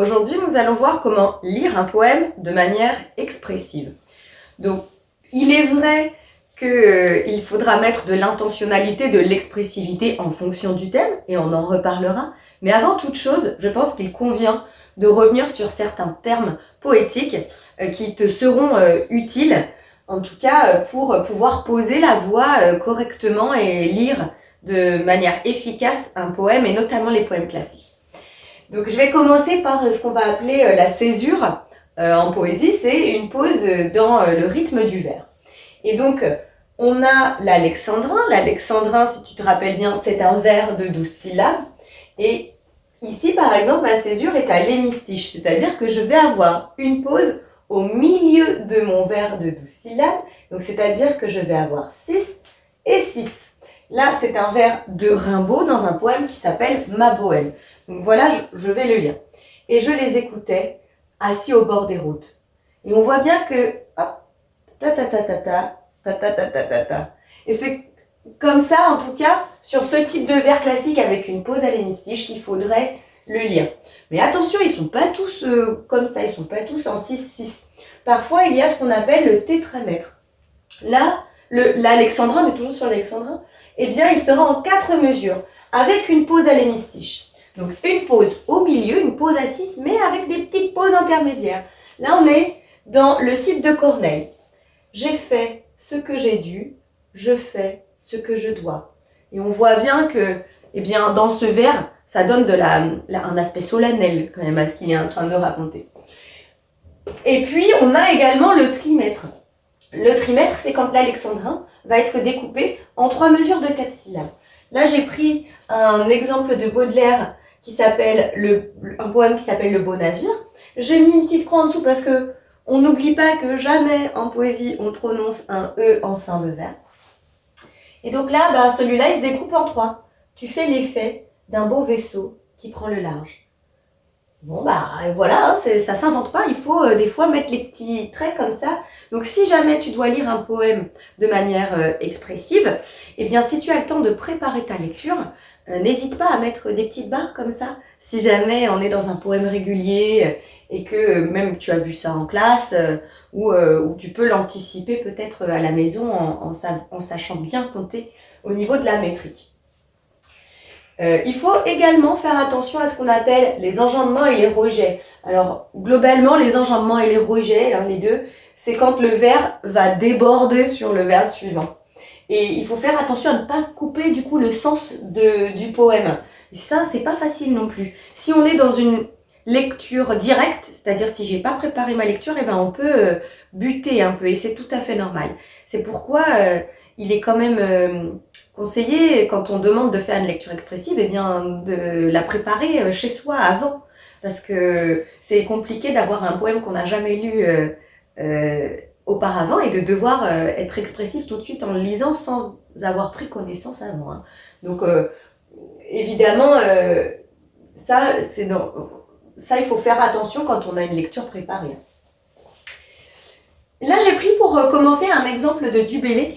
Aujourd'hui, nous allons voir comment lire un poème de manière expressive. Donc, il est vrai qu'il faudra mettre de l'intentionnalité, de l'expressivité en fonction du thème, et on en reparlera. Mais avant toute chose, je pense qu'il convient de revenir sur certains termes poétiques qui te seront utiles, en tout cas pour pouvoir poser la voix correctement et lire de manière efficace un poème, et notamment les poèmes classiques. Donc je vais commencer par ce qu'on va appeler la césure en poésie, c'est une pause dans le rythme du vers. Et donc on a l'alexandrin. L'alexandrin, si tu te rappelles bien, c'est un vers de 12 syllabes. Et ici, par exemple, ma césure est à l'hémistiche, c'est-à-dire que je vais avoir une pause au milieu de mon vers de 12 syllabes. Donc c'est-à-dire que je vais avoir 6 et 6. Là, c'est un vers de Rimbaud dans un poème qui s'appelle Ma Bohème. Donc voilà, je vais le lire. Et je les écoutais assis au bord des routes. Et on voit bien que, hop, ta ta ta ta ta, ta ta ta ta ta ta. Et c'est comme ça, en tout cas, sur ce type de vers classique avec une pause à l'hémistiche qu'il faudrait le lire. Mais attention, ils sont pas tous comme ça, ils sont pas tous en 6-6. Parfois, il y a ce qu'on appelle le tétramètre. Là, l'alexandrin, on est toujours sur l'alexandrin, eh bien, il sera en 4 mesures, avec une pause à l'hémistiche. Donc, une pause au milieu, une pause à 6, mais avec des petites pauses intermédiaires. Là, on est dans le Cid de Corneille. J'ai fait ce que j'ai dû, je fais ce que je dois. Et on voit bien que, eh bien, dans ce vers, ça donne un aspect solennel, quand même, à ce qu'il est en train de raconter. Et puis, on a également le trimètre. Le trimètre, c'est quand l'alexandrin va être découpé en 3 mesures de 4 syllabes. Là, j'ai pris un exemple de Baudelaire qui s'appelle un poème qui s'appelle Le Beau Navire. J'ai mis une petite croix en dessous parce que on n'oublie pas que jamais en poésie on prononce un E en fin de vers. Et donc là, celui-là, il se découpe en 3. Tu fais l'effet d'un beau vaisseau qui prend le large. Bon, voilà, hein, ça s'invente pas, il faut des fois mettre les petits traits comme ça. Donc si jamais tu dois lire un poème de manière expressive, eh bien si tu as le temps de préparer ta lecture, n'hésite pas à mettre des petites barres comme ça. Si jamais on est dans un poème régulier et que même tu as vu ça en classe, ou tu peux l'anticiper peut-être à la maison en sachant bien compter au niveau de la métrique. Il faut également faire attention à ce qu'on appelle les enjambements et les rejets. Alors, globalement, les enjambements et les rejets, les deux, c'est quand le vers va déborder sur le vers suivant. Et il faut faire attention à ne pas couper, du coup, le sens du poème. Et ça, c'est pas facile non plus. Si on est dans une lecture directe, c'est-à-dire si j'ai pas préparé ma lecture, on peut buter un peu, et c'est tout à fait normal. C'est pourquoi il est quand même conseillé, quand on demande de faire une lecture expressive, de la préparer chez soi avant. Parce que c'est compliqué d'avoir un poème qu'on n'a jamais lu auparavant et de devoir être expressif tout de suite en le lisant sans avoir pris connaissance avant. Hein. Donc, évidemment, ça, il faut faire attention quand on a une lecture préparée. Là, j'ai pris pour commencer un exemple de Du Bellay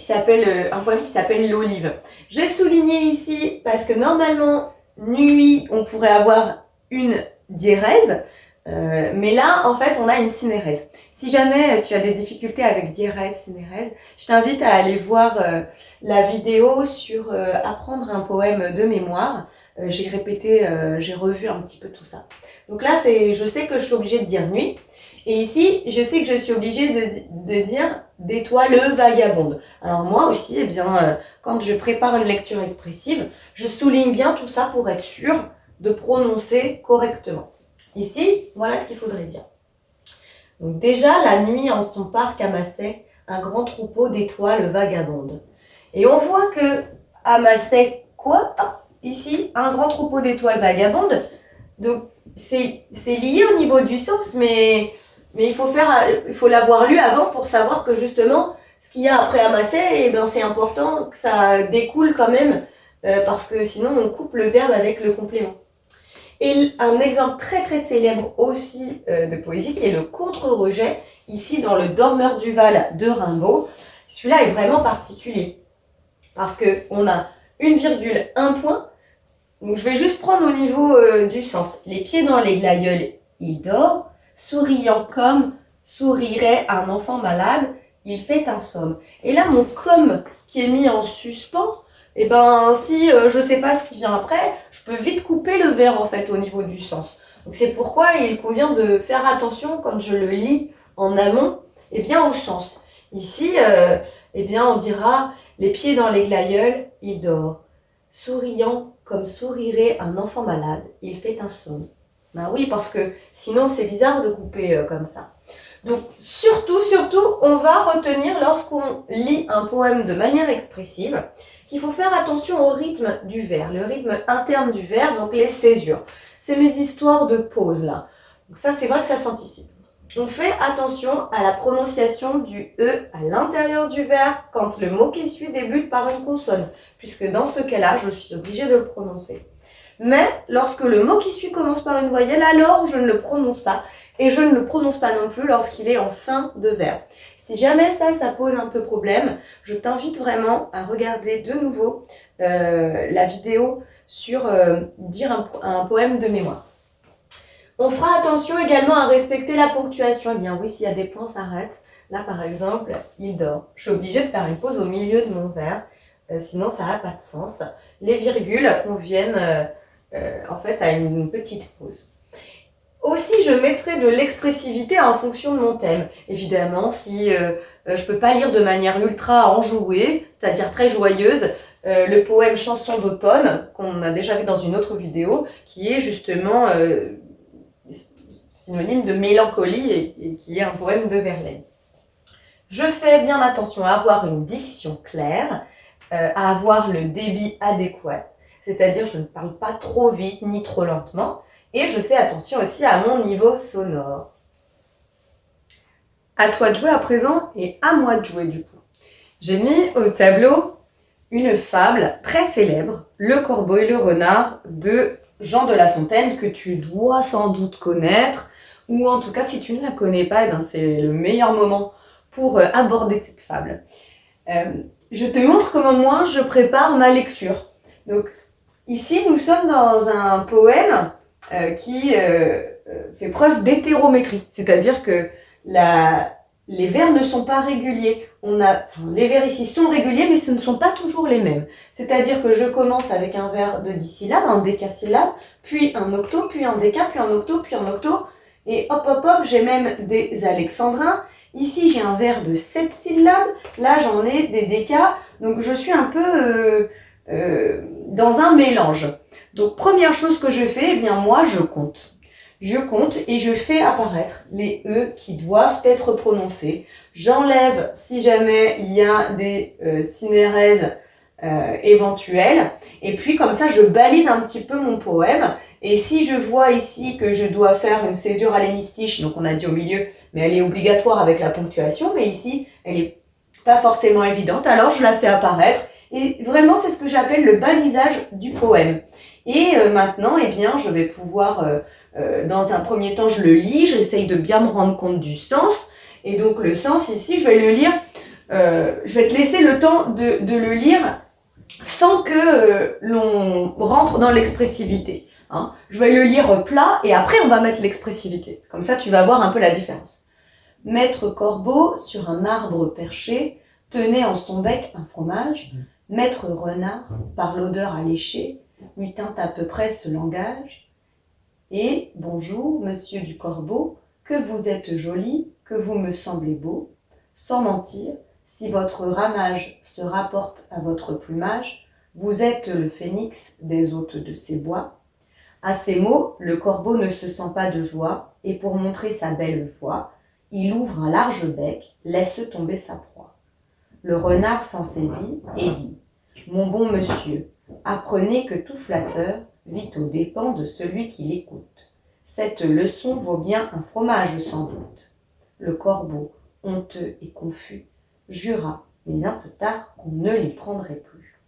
un poème qui s'appelle L'Olive. J'ai souligné ici parce que normalement, nuit, on pourrait avoir une diérèse, mais là, en fait, on a une synérèse. Si jamais tu as des difficultés avec diérèse, synérèse, je t'invite à aller voir la vidéo sur apprendre un poème de mémoire. J'ai revu un petit peu tout ça. Donc là, je sais que je suis obligée de dire nuit. Et ici, je sais que je suis obligée de dire d'étoile vagabonde. Alors moi aussi, quand je prépare une lecture expressive, je souligne bien tout ça pour être sûre de prononcer correctement. Ici, voilà ce qu'il faudrait dire. Donc déjà, la nuit en son parc amassait un grand troupeau d'étoiles vagabondes. Et on voit que amassait quoi ? Ici, un grand troupeau d'étoiles vagabondes. Donc c'est lié au niveau du sens, mais il faut l'avoir lu avant pour savoir que justement, ce qu'il y a après amasser, c'est important que ça découle quand même, parce que sinon on coupe le verbe avec le complément. Et un exemple très très célèbre aussi de poésie qui est le contre-rejet, ici dans le Dormeur du Val de Rimbaud. Celui-là est vraiment particulier, parce qu'on a une virgule, un point. Donc je vais juste prendre au niveau du sens. Les pieds dans les glaïeuls il dort. Souriant comme sourirait un enfant malade, il fait un somme. Et là, mon comme qui est mis en suspens, et ben si je sais pas ce qui vient après, je peux vite couper le verbe en fait au niveau du sens. Donc c'est pourquoi il convient de faire attention quand je le lis en amont, et bien au sens. Ici, eh bien on dira les pieds dans les glaïeuls, il dort. Souriant comme sourirait un enfant malade, il fait un somme. Ben oui, parce que sinon c'est bizarre de couper comme ça. Donc surtout, on va retenir lorsqu'on lit un poème de manière expressive qu'il faut faire attention au rythme du vers, le rythme interne du vers, donc les césures. C'est mes histoires de pause là. Donc ça c'est vrai que ça s'anticipe. On fait attention à la prononciation du E à l'intérieur du vers quand le mot qui suit débute par une consonne, puisque dans ce cas-là, je suis obligée de le prononcer. Mais lorsque le mot qui suit commence par une voyelle, alors je ne le prononce pas. Et je ne le prononce pas non plus lorsqu'il est en fin de vers. Si jamais ça pose un peu problème, je t'invite vraiment à regarder de nouveau la vidéo sur dire un poème de mémoire. On fera attention également à respecter la ponctuation. Eh bien oui, s'il y a des points, s'arrête. Là, par exemple, il dort. Je suis obligée de faire une pause au milieu de mon vers, sinon ça n'a pas de sens. Les virgules conviennent en fait à une petite pause. Aussi, je mettrai de l'expressivité en fonction de mon thème. Évidemment, si je peux pas lire de manière ultra enjouée, c'est-à-dire très joyeuse, le poème Chanson d'automne, qu'on a déjà vu dans une autre vidéo, qui est justement synonyme de mélancolie et qui est un poème de Verlaine. Je fais bien attention à avoir une diction claire, à avoir le débit adéquat, c'est-à-dire je ne parle pas trop vite ni trop lentement, et je fais attention aussi à mon niveau sonore. À toi de jouer à présent et à moi de jouer du coup. J'ai mis au tableau une fable très célèbre, Le Corbeau et le Renard de Jean de La Fontaine, que tu dois sans doute connaître, ou en tout cas si tu ne la connais pas, eh ben, c'est le meilleur moment pour aborder cette fable. Je te montre comment moi je prépare ma lecture. Donc ici nous sommes dans un poème qui fait preuve d'hétérométrie, c'est-à-dire que les vers ne sont pas réguliers. Les vers ici sont réguliers, mais ce ne sont pas toujours les mêmes. C'est-à-dire que je commence avec un vers de 10 syllabes, un décasyllabe, puis un octo, puis un déca, puis un octo, puis un octo, et hop, j'ai même des alexandrins. Ici, j'ai un vers de 7 syllabes, là j'en ai des décas, donc je suis un peu dans un mélange. Donc première chose que je fais, eh bien moi je compte. Je compte et je fais apparaître les E qui doivent être prononcés. J'enlève si jamais il y a des synérèses éventuelles. Et puis comme ça, je balise un petit peu mon poème. Et si je vois ici que je dois faire une césure à l'hémistiche, donc on a dit au milieu, mais elle est obligatoire avec la ponctuation, mais ici, elle est pas forcément évidente, alors je la fais apparaître. Et vraiment, c'est ce que j'appelle le balisage du poème. Et maintenant, eh bien, je vais pouvoir... dans un premier temps, je le lis, j'essaye de bien me rendre compte du sens. Et donc le sens ici, je vais le lire, je vais te laisser le temps de le lire sans que l'on rentre dans l'expressivité. Hein. Je vais le lire plat et après on va mettre l'expressivité. Comme ça, tu vas voir un peu la différence. Maître Corbeau, sur un arbre perché, tenait en son bec un fromage. Maître Renard, par l'odeur alléchée, lui tint à peu près ce langage. Et bonjour, monsieur du Corbeau, que vous êtes joli, que vous me semblez beau. Sans mentir, si votre ramage se rapporte à votre plumage, vous êtes le phénix des hôtes de ces bois. À ces mots, le corbeau ne se sent pas de joie, et pour montrer sa belle voix, il ouvre un large bec, laisse tomber sa proie. Le renard s'en saisit et dit « Mon bon monsieur, apprenez que tout flatteur vit aux dépens de celui qui l'écoute. Cette leçon vaut bien un fromage sans doute. » Le corbeau, honteux et confus, jura, mais un peu tard, qu'on ne l'y prendrait plus.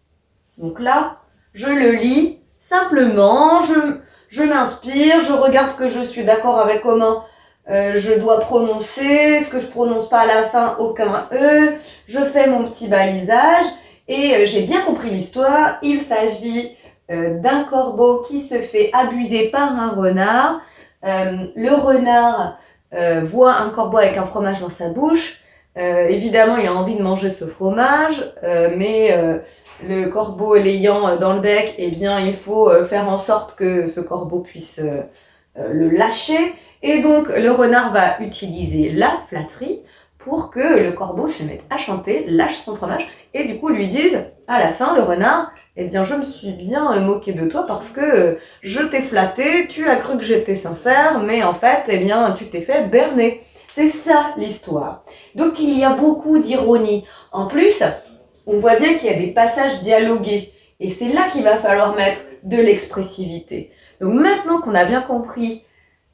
Donc là, je le lis simplement, je m'inspire, je regarde que je suis d'accord avec comment je dois prononcer, ce que je prononce pas à la fin, aucun E, je fais mon petit balisage et j'ai bien compris l'histoire. Il s'agit d'un corbeau qui se fait abuser par un renard. Le renard voit un corbeau avec un fromage dans sa bouche. Évidemment, il a envie de manger ce fromage, mais le corbeau l'ayant dans le bec, eh bien, il faut faire en sorte que ce corbeau puisse le lâcher. Et donc, le renard va utiliser la flatterie pour que le corbeau se mette à chanter, lâche son fromage, et du coup lui dise, à la fin, le renard, eh bien, je me suis bien moqué de toi parce que je t'ai flatté, tu as cru que j'étais sincère, mais en fait, eh bien, tu t'es fait berner. C'est ça l'histoire. Donc, il y a beaucoup d'ironie. En plus, on voit bien qu'il y a des passages dialogués. Et c'est là qu'il va falloir mettre de l'expressivité. Donc, maintenant qu'on a bien compris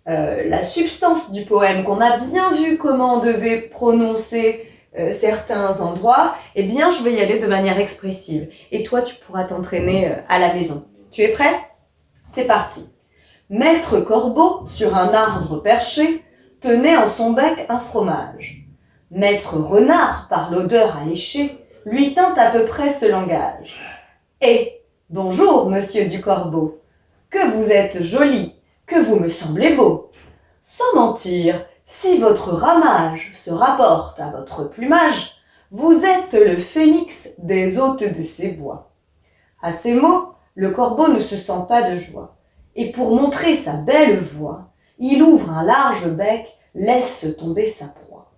la substance du poème, qu'on a bien vu comment on devait prononcer certains endroits, eh bien, je vais y aller de manière expressive. Et toi, tu pourras t'entraîner à la maison. Tu es prêt? C'est parti. Maître Corbeau, sur un arbre perché, tenait en son bec un fromage. Maître Renard, par l'odeur alléchée, lui tint à peu près ce langage. « Eh, bonjour, monsieur du Corbeau, que vous êtes joli, que vous me semblez beau. Sans mentir, si votre ramage se rapporte à votre plumage, vous êtes le phénix des hôtes de ces bois. » À ces mots, le corbeau ne se sent pas de joie, et pour montrer sa belle voix, il ouvre un large bec, laisse tomber sa proie.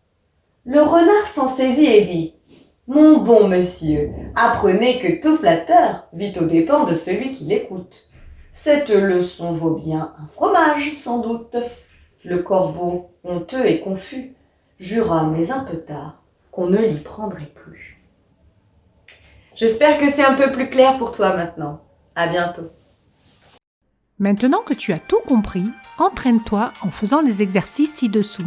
Le renard s'en saisit et dit « Mon bon monsieur, apprenez que tout flatteur vit aux dépens de celui qui l'écoute. Cette leçon vaut bien un fromage, sans doute. » Le corbeau, honteux et confus, jura, mais un peu tard, qu'on ne l'y prendrait plus. J'espère que c'est un peu plus clair pour toi maintenant. À bientôt. Maintenant que tu as tout compris, entraîne-toi en faisant les exercices ci-dessous.